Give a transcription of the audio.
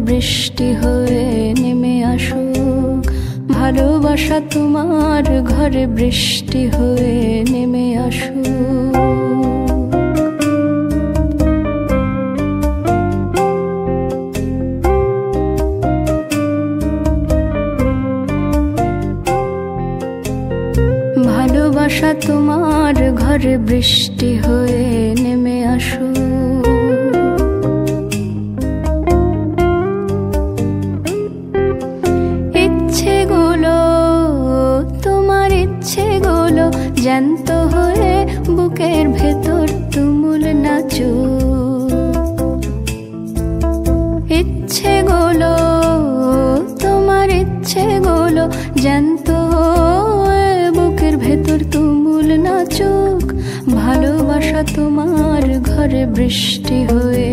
বৃষ্টি হয়ে নেমে আসুক, ভালোবাসা তোমার ঘরে বৃষ্টি হয়ে নেমে আসুক। ভালোবাসা তোমার ঘরে বৃষ্টি হয়ে নেমে আসুক। ইচ্ছেগুলো, তোমার ইচ্ছেগুলো জ্যান্ত হয়ে বুকের ভেতর তুমুল নাচুক। ইচ্ছেগুলো, তোমার ইচ্ছেগুলো জ্যান্ত বুকের ভেতর তুমুল নাচুক, ভালোবাসা তোমার ঘরে বৃষ্টি হয়ে